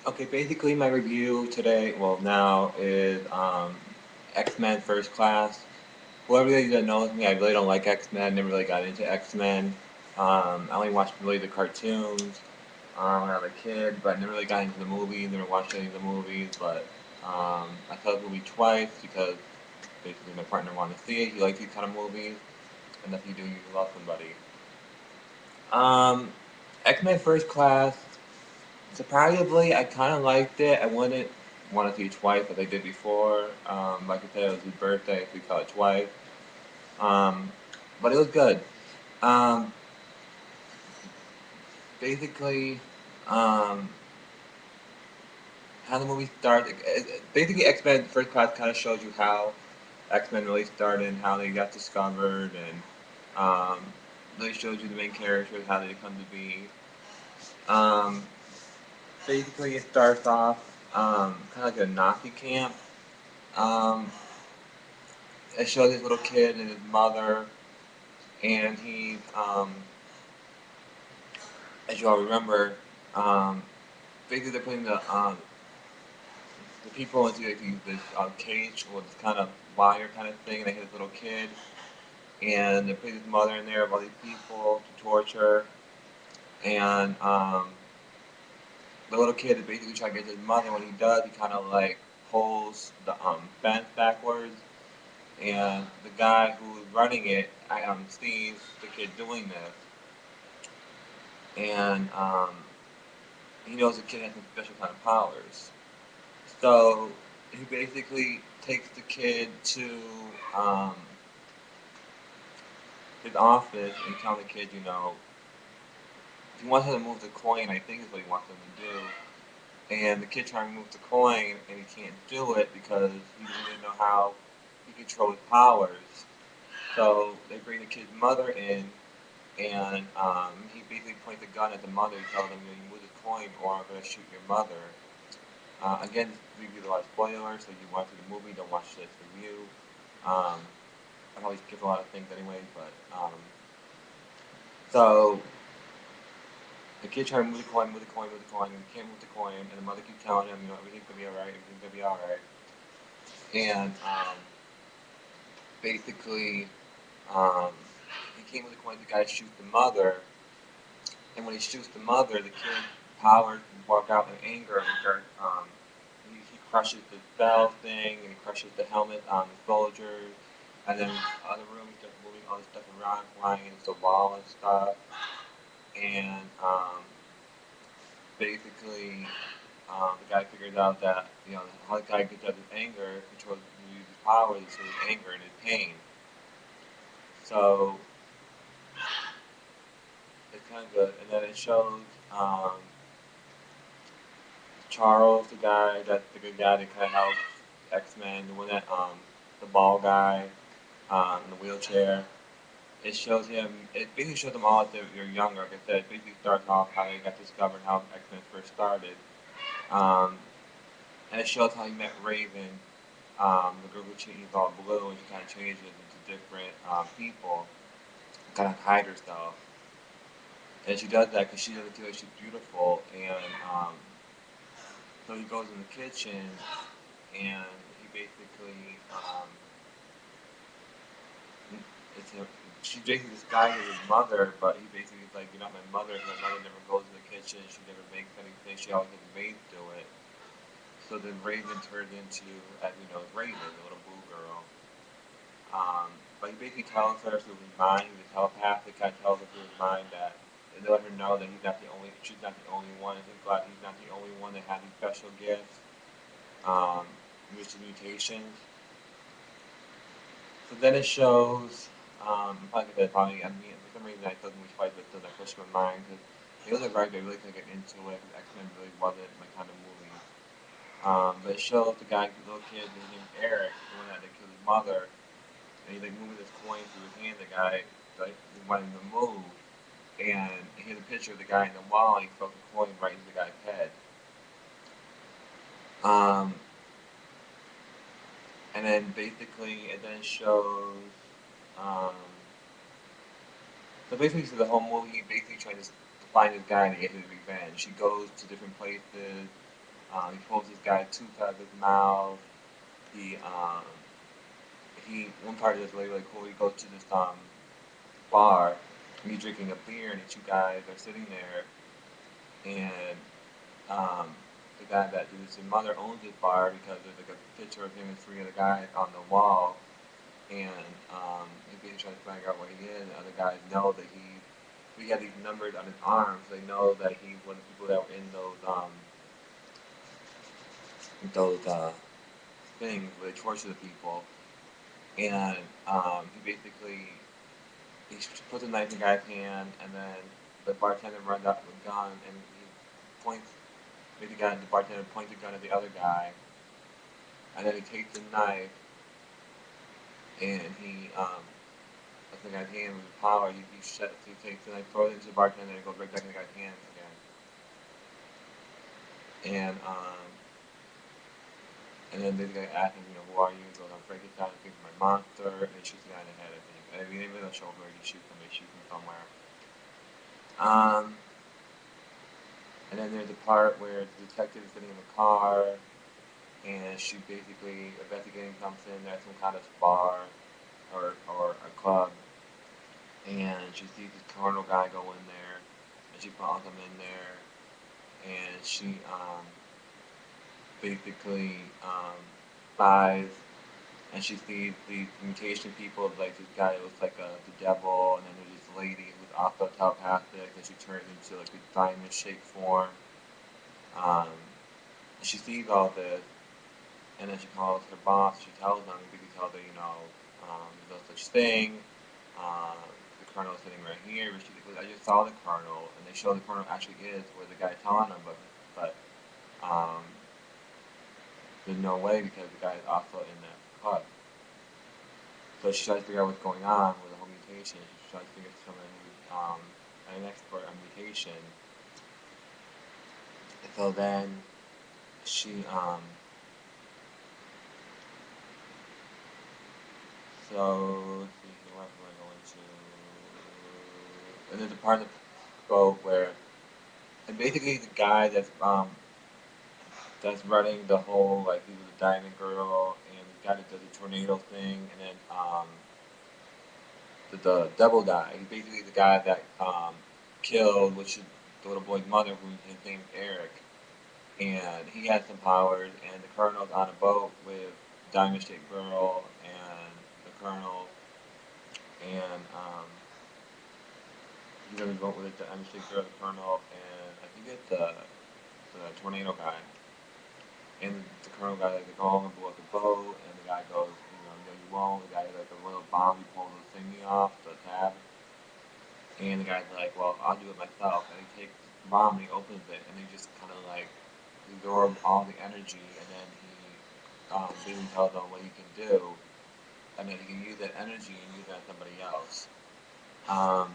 Okay, basically my review today, well now, is X-Men First Class. Whoever really that knows me, I really don't like X-Men, never really got into X-Men. I only watched really the cartoons when I was a kid, but never really got into the movies, never watched any of the movies, but I saw the movie twice because basically my partner wanted to see it. He likes these kind of movies, and if you do, you love somebody. Um, X-Men First Class. Surprisingly, I kind of liked it. I wouldn't want to see it twice as I did before. Like I said, it was his birthday, so we saw it twice. Um, but it was good. Um, basically, um, how the movie starts. Basically, X Men First Class kind of shows you how X Men really started and how they got discovered, and um, really shows you the main characters, how they come to be. Um, basically, it starts off kind of like a Nazi camp. Um, it shows this little kid and his mother, and as you all remember, um, basically they're putting the people into like, this cage with this kind of wire kind of thing, and they hit this little kid, and they put his mother in there with all these people to torture, and the little kid is basically trying to get to his mother. When he does, he kind of like pulls the fence backwards, and the guy who's running it, sees the kid doing this, and he knows the kid has some special kind of powers. So he basically takes the kid to um, his office and tells the kid, he wants him to move the coin. I think is what he wants him to do. And the kid trying to move the coin, and he can't do it because he doesn't know how he controls his powers. So they bring the kid's mother in, and he basically points a gun at the mother. He tells him, "You move the coin, or I'm going to shoot your mother." Again, this review a lot of spoilers, so if you want to see the movie, don't watch this review. Um, I always skip a lot of things anyway, but so the kid trying to move the coin, move the coin, move the coin, and he can't move the coin, and the mother keeps telling him, everything's gonna be alright, everything's gonna be alright. And basically, um, he can't move the coin. The guy shoots the mother, and when he shoots the mother, the kid powers walk out in anger and starts. He crushes the bell thing, and he crushes the helmet on the soldiers, and then in the other room he starts moving all this stuff around, flying into the wall and stuff. And basically, the guy figures out that how the guy gets out of his anger, controls his powers through his anger and his pain. So it's kind of good. And then it shows um, Charles, the guy that's the good guy that kind of helps X Men, the one that the ball guy in the wheelchair. It shows him. It basically shows them all as they're younger. Like I said, it basically starts off how they got discovered, how X Men first started. Um, and it shows how he met Raven, the girl who she's all blue, and she kind of changes into different people, kind of hide herself. And she does that because she doesn't feel like she's beautiful. And so he goes in the kitchen, and he basically, it's a, she basically disguises his mother, but he basically is like, "You're not my mother. My mother never goes in the kitchen. She never makes anything. She always has maids do it." So then Raven turned into, as we know, Raven, the little blue girl. But he basically tells her through his mind, the telepathic kind of tells her through his mind that, and let her know that she's not the only one. He's glad he's not the only one that had these special gifts, um, which is mutations. So then it shows, probably, I mean, for some reason I thought the movie twice, but it doesn't push my mind, because it was a right, I really couldn't get into it, because X-Men really wasn't my kind of movie. But it shows the guy, the little kid, his name's Eric, the one that had to kill his mother, and he's like moving this coin through his hand. The guy like wanting to move, and he has a picture of the guy in the wall. And he throws the coin right into the guy's head. Um, and then basically it then shows. Um, so basically, so the whole movie, he basically trying to find this guy to get his revenge. He goes to different places. He pulls this guy's tooth out of his mouth. He one part is really really cool. He goes to this bar and he's drinking a beer, and the two guys are sitting there, and um, the guy that his mother owns this bar because there's like a picture of him and three other guys on the wall, and he's basically trying to figure out where he is. And the other guys know that he had these numbers on his arms. So they know that he's one of the people that were in those things where they torture the people. And he basically he puts a knife in the guy's hand, and then the bartender runs up with a gun, and he points. The bartender points a gun at the other guy, and then he takes the knife, and he puts the guy's hand with his power. He takes the knife, throws it into the bartender, and it goes right back in the guy's hands again. And then the guy asks him, who are you? He goes, I'm Frankenstein, I think my monster, and he shoots the guy in the head, I think. I mean, they really don't show where he shoots him, they shoot him somewhere. Um, and then there's a part where the detective is sitting in the car, and she's basically investigating something at some kind of bar or a club, and she sees this carnal guy go in there, and she follows him in there, and she basically buys, and she sees these mutation people, like this guy that looks like the devil, and then there's this lady who's also telepathic, and she turns into like a diamond shaped form. Um, and she sees all this, and then she calls her boss. She tells them, because tells her, there's no such thing. Um, the colonel is sitting right here. But she's like, I just saw the colonel, and they show the colonel actually is where the guy's telling them, but um, there's no way because the guy is also in that club. So she tries to figure out what's going on with the whole mutation. She tries to figure out someone who's an expert on mutation. And so then she so let's see what am I going to, and there's a part of the boat where, and basically the guy that's running the whole, like, he was a diamond girl, and the guy that does the tornado thing, and then the devil guy. He's basically the guy that killed, which is the little boy's mother, his name's Eric, and he has some powers. And the colonel's on a boat with Diamond Shaped Girl and the colonel, and he's on the boat with the Diamond Shaped Girl, the colonel, and I think it's the tornado guy. And the colonel guy, like, they go home and blow up the boat, and the guy goes, no, you won't. The guy, like, a little bomb, he pulls the thingy off, the tab, and the guy's like, well, I'll do it myself. And he takes the bomb and he opens it, and he just kind of like absorbs all the energy, and then he basically tells them what he can do, and then he can use that energy and use that on somebody else. Um,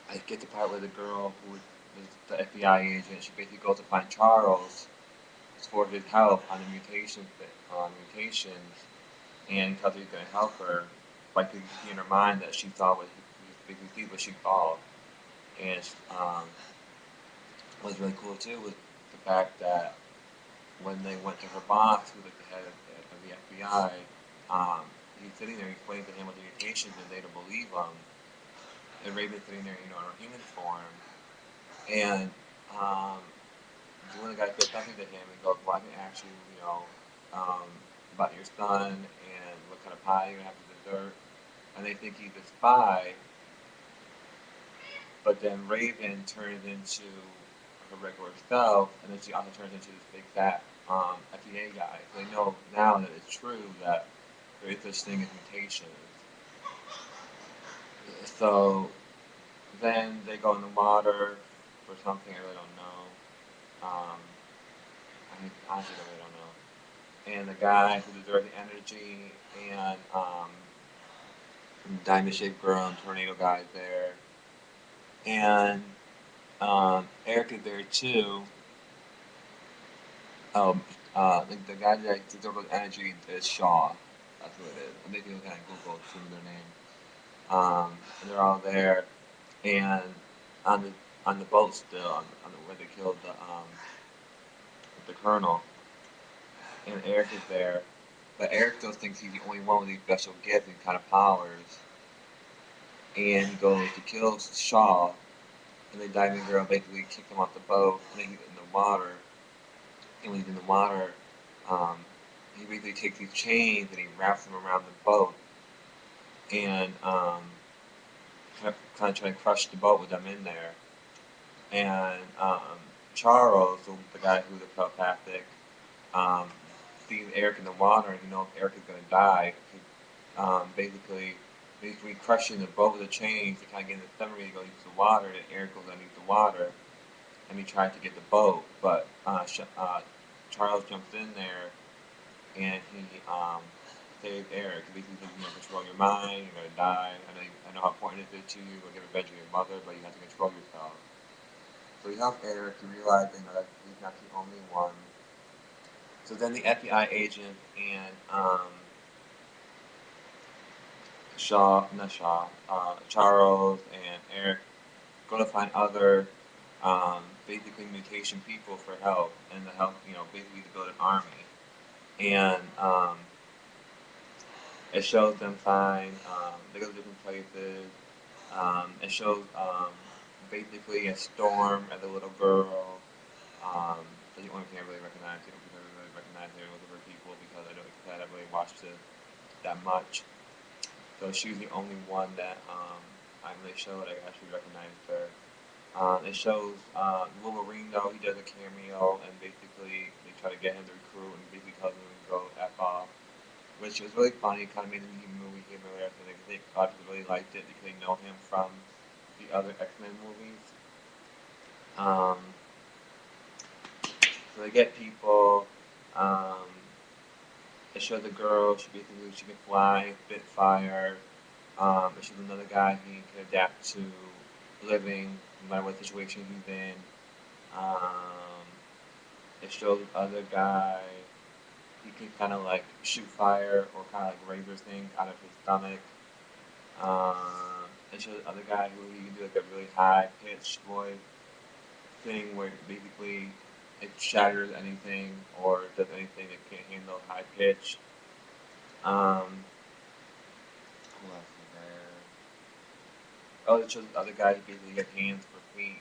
I get the part where the girl who is the FBI agent, she basically goes to find Charles for his help on the mutations, and tells her he's going to help her, like, to see in her mind that she saw what he basically see what she saw. And what was really cool too was the fact that when they went to her boss, who was the head of the FBI, he's sitting there explaining to him what the mutations, and they don't believe him. And Raven's sitting there, in her human form, and one of the guys said something to him, and goes, well, I can ask you, about your son and what kind of pie you're gonna have for dessert. And they think he's a spy, but then Raven turns into her regular self, and then she also turns into this big fat FDA guy. So they know now that it's true that there is such thing as mutations. So then they go in the water for something I really don't know. Honestly, I really don't know. And the guy who deserves the energy, and Diamond Shaped Girl and Tornado Guy is there. And Eric is there too. The guy that deserves energy is Shaw. That's who it is. I'm making a kind of Google to see their name. And they're all there, and on the boat still, where they killed the colonel, and Eric is there. But Eric still thinks he's the only one with these special gifts and kind of powers. And he goes to kill Shaw, and the diving girl basically kicks him off the boat, and then he's in the water. And when he's in the water, um, he basically takes these chains and he wraps them around the boat, and kind of trying to crush the boat with them in there. And Charles, the guy who's a telepathic, um, sees Eric in the water, and he knows Eric is going to die. Basically crushing the boat with the chains to kind of get in the submarine to go into the water, and Eric goes underneath the water, and he tries to get the boat, but Charles jumps in there, and he saves Eric. Basically says, control your mind, you're going to die. I know how important it is to you, or get revenge on your mother, but you have to control yourself. So he helps Eric to realize that he's not the only one. So then the FBI agent and Charles and Eric go to find other basically mutation people for help, and to help, basically to build an army. And it shows them find, they go to different places. It shows basically a Storm as a little girl. That's the only thing I really recognize. I don't think I really recognize any of her people because I haven't really watched it that much. So she was the only one that I really showed I actually recognized her. It shows Wolverine, though. He does a cameo, and basically they try to get him to recruit, and basically tells him to go F off, which was really funny. It kind of made the movie hilarious, and I think a lot of people really liked it because they know him from the other X-Men movies. So they get people. It shows a girl. She can fly, spit fire. It shows another guy he can adapt to living no matter what situation he's in. It shows the other guy. He can kind of like shoot fire or kind of like razor things out of his stomach. It shows the other guy who he can do like a really high pitched voice thing where basically it shatters anything or does anything that can't handle high pitch. Who else is there? Oh, it shows the other guy who basically gets hands for feet.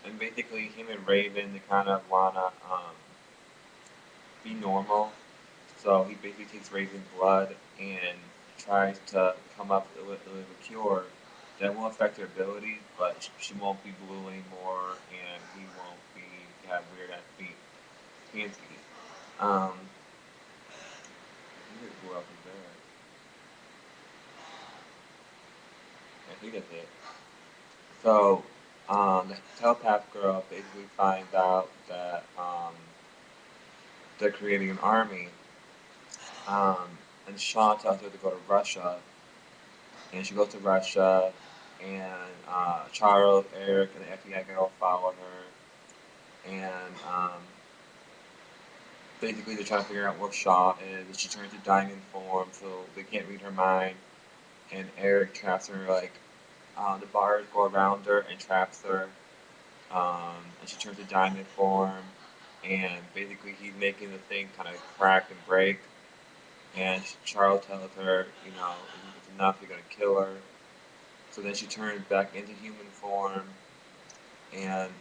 And basically him and Raven, they kind of wanna be normal. So he basically takes Raven's blood and tries to come up with a cure that won't affect her abilities, but she won't be blue anymore, and he won't have weird ass feet, hands feet. Who else is there? I think that's it. So, the telepath girl basically finds out that they're creating an army, um, and Shaw tells her to go to Russia, and she goes to Russia, and Charles, Eric, and the FBI girl follow her, and basically they're trying to figure out where Shaw is, and she turns to diamond form, so they can't read her mind, and Eric traps her, like, the bars go around her and traps her, and she turns to diamond form, and basically he's making the thing kind of crack and break, and Charles tells her, it's enough, you're going to kill her. So then she turns back into human form, and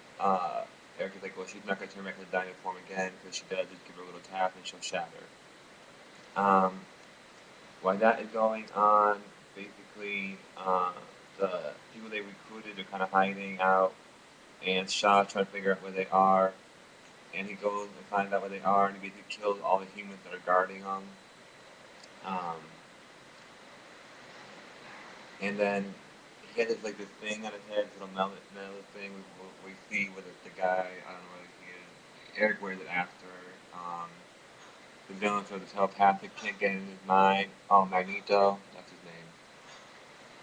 Eric is like, well, she's not going to turn back into diamond form again, because she does, just give her a little tap and she'll shatter. While that is going on, basically, the people they recruited are kind of hiding out, and Shaw's trying to figure out where they are, and he goes and finds out where they are, and he basically kills all the humans that are guarding them. And then he had this thing on his head, this little metal thing we see with the guy, I don't know who he is. Eric wears it after. The villain for the telepathic can't get in his mind. Oh, Magneto, that's his name.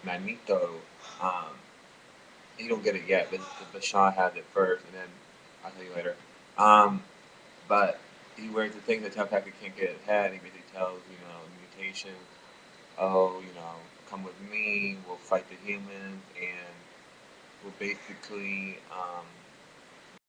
Magneto. Um, he don't get it yet, but Shaw has it first, and then I'll tell you later. But he wears the thing that telepathic can't get in his head. He basically tells, mutations, oh, come with me, we'll fight the humans, and we'll basically